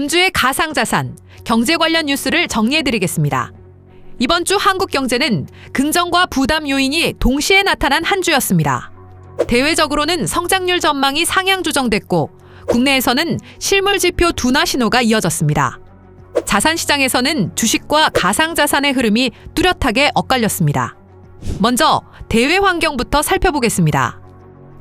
금주의 가상자산, 경제 관련 뉴스를 정리해드리겠습니다. 이번 주 한국 경제는 긍정과 부담 요인이 동시에 나타난 한 주였습니다. 대외적으로는 성장률 전망이 상향 조정됐고 국내에서는 실물 지표 둔화 신호가 이어졌습니다. 자산시장에서는 주식과 가상자산의 흐름이 뚜렷하게 엇갈렸습니다. 먼저 대외 환경부터 살펴보겠습니다.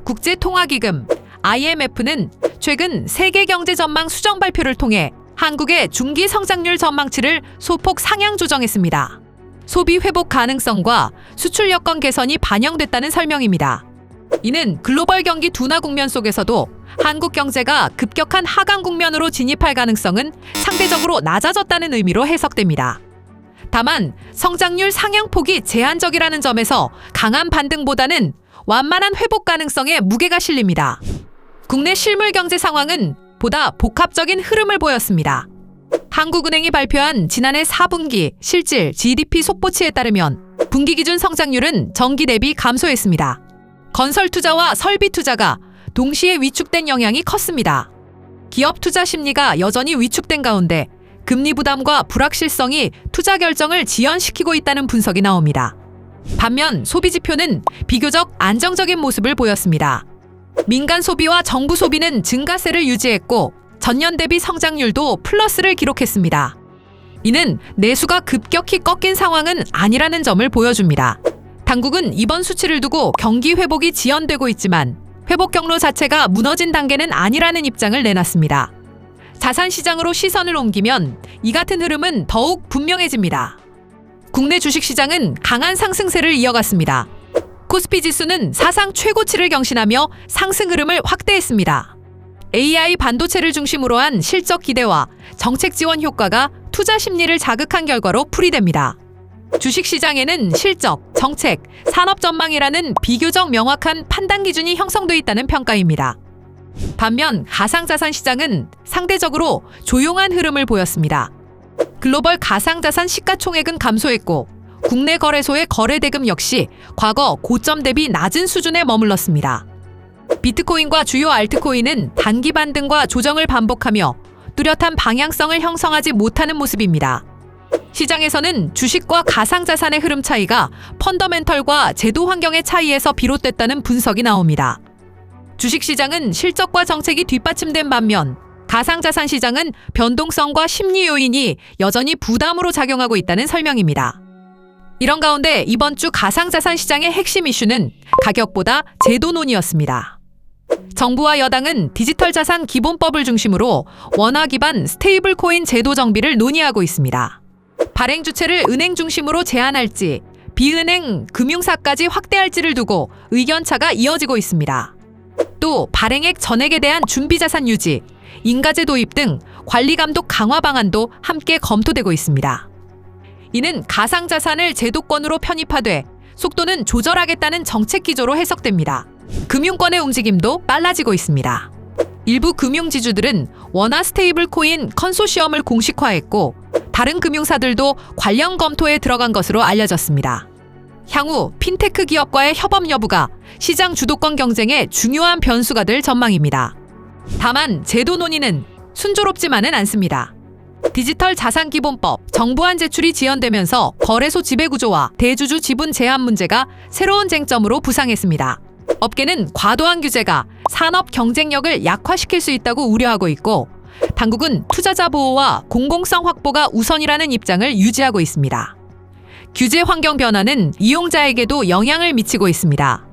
국제통화기금 IMF는 최근 세계경제 전망 수정 발표를 통해 한국의 중기 성장률 전망치를 소폭 상향 조정했습니다. 소비 회복 가능성과 수출 여건 개선이 반영됐다는 설명입니다. 이는 글로벌 경기 둔화 국면 속에서도 한국 경제가 급격한 하강 국면으로 진입할 가능성은 상대적으로 낮아졌다는 의미로 해석됩니다. 다만 성장률 상향폭이 제한적이라는 점에서 강한 반등보다는 완만한 회복 가능성에 무게가 실립니다. 국내 실물 경제 상황은 보다 복합적인 흐름을 보였습니다. 한국은행이 발표한 지난해 4분기 실질 GDP 속보치에 따르면 분기 기준 성장률은 전기 대비 감소했습니다. 건설 투자와 설비 투자가 동시에 위축된 영향이 컸습니다. 기업 투자 심리가 여전히 위축된 가운데 금리 부담과 불확실성이 투자 결정을 지연시키고 있다는 분석이 나옵니다. 반면 소비 지표는 비교적 안정적인 모습을 보였습니다. 민간 소비와 정부 소비는 증가세를 유지했고 전년 대비 성장률도 플러스를 기록했습니다. 이는 내수가 급격히 꺾인 상황은 아니라는 점을 보여줍니다. 당국은 이번 수치를 두고 경기 회복이 지연되고 있지만 회복 경로 자체가 무너진 단계는 아니라는 입장을 내놨습니다. 자산시장으로 시선을 옮기면 이 같은 흐름은 더욱 분명해집니다. 국내 주식시장은 강한 상승세를 이어갔습니다. 코스피 지수는 사상 최고치를 경신하며 상승 흐름을 확대했습니다. AI 반도체를 중심으로 한 실적 기대와 정책 지원 효과가 투자 심리를 자극한 결과로 풀이됩니다. 주식시장에는 실적, 정책, 산업 전망이라는 비교적 명확한 판단 기준이 형성돼 있다는 평가입니다. 반면 가상자산 시장은 상대적으로 조용한 흐름을 보였습니다. 글로벌 가상자산 시가총액은 감소했고 국내 거래소의 거래 대금 역시 과거 고점 대비 낮은 수준에 머물렀습니다. 비트코인과 주요 알트코인은 단기 반등과 조정을 반복하며 뚜렷한 방향성을 형성하지 못하는 모습입니다. 시장에서는 주식과 가상자산의 흐름 차이가 펀더멘털과 제도 환경의 차이에서 비롯됐다는 분석이 나옵니다. 주식시장은 실적과 정책이 뒷받침된 반면 가상자산 시장은 변동성과 심리 요인이 여전히 부담으로 작용하고 있다는 설명입니다. 이런 가운데 이번 주 가상자산 시장의 핵심 이슈는 가격보다 제도 논의였습니다. 정부와 여당은 디지털 자산 기본법을 중심으로 원화 기반 스테이블 코인 제도 정비를 논의하고 있습니다. 발행 주체를 은행 중심으로 제한할지 비은행 금융사까지 확대할지를 두고 의견차가 이어지고 있습니다. 또 발행액 전액에 대한 준비자산 유지, 인가제 도입 등 관리 감독 강화 방안도 함께 검토되고 있습니다. 이는 가상자산을 제도권으로 편입하되 속도는 조절하겠다는 정책 기조로 해석됩니다. 금융권의 움직임도 빨라지고 있습니다. 일부 금융지주들은 원화 스테이블 코인 컨소시엄을 공식화했고 다른 금융사들도 관련 검토에 들어간 것으로 알려졌습니다. 향후 핀테크 기업과의 협업 여부가 시장 주도권 경쟁의 중요한 변수가 될 전망입니다. 다만 제도 논의는 순조롭지만은 않습니다. 디지털 자산기본법 정부안 제출이 지연되면서 거래소 지배구조와 대주주 지분 제한 문제가 새로운 쟁점으로 부상했습니다. 업계는 과도한 규제가 산업 경쟁력을 약화시킬 수 있다고 우려하고 있고 당국은 투자자 보호와 공공성 확보가 우선이라는 입장을 유지하고 있습니다. 규제 환경 변화는 이용자에게도 영향을 미치고 있습니다.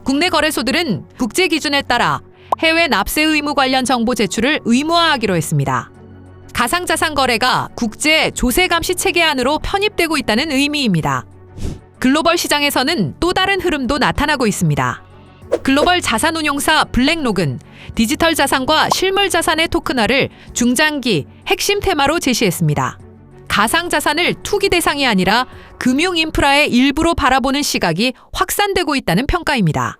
국내 거래소들은 국제 기준에 따라 해외 납세 의무 관련 정보 제출을 의무화하기로 했습니다. 가상자산 거래가 국제 조세 감시 체계 안으로 편입되고 있다는 의미입니다. 글로벌 시장에서는 또 다른 흐름도 나타나고 있습니다. 글로벌 자산운용사 블랙록은 디지털 자산과 실물 자산의 토큰화를 중장기 핵심 테마로 제시했습니다. 가상자산을 투기 대상이 아니라 금융 인프라의 일부로 바라보는 시각이 확산되고 있다는 평가입니다.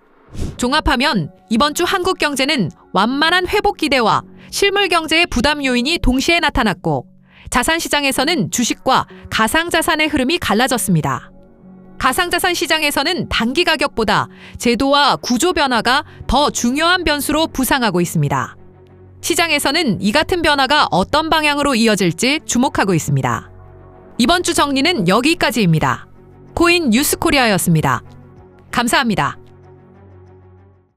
종합하면 이번 주 한국 경제는 완만한 회복 기대와 실물 경제의 부담 요인이 동시에 나타났고 자산시장에서는 주식과 가상자산의 흐름이 갈라졌습니다. 가상자산 시장에서는 단기 가격보다 제도와 구조 변화가 더 중요한 변수로 부상하고 있습니다. 시장에서는 이 같은 변화가 어떤 방향으로 이어질지 주목하고 있습니다. 이번 주 정리는 여기까지입니다. 코인 뉴스코리아였습니다. 감사합니다.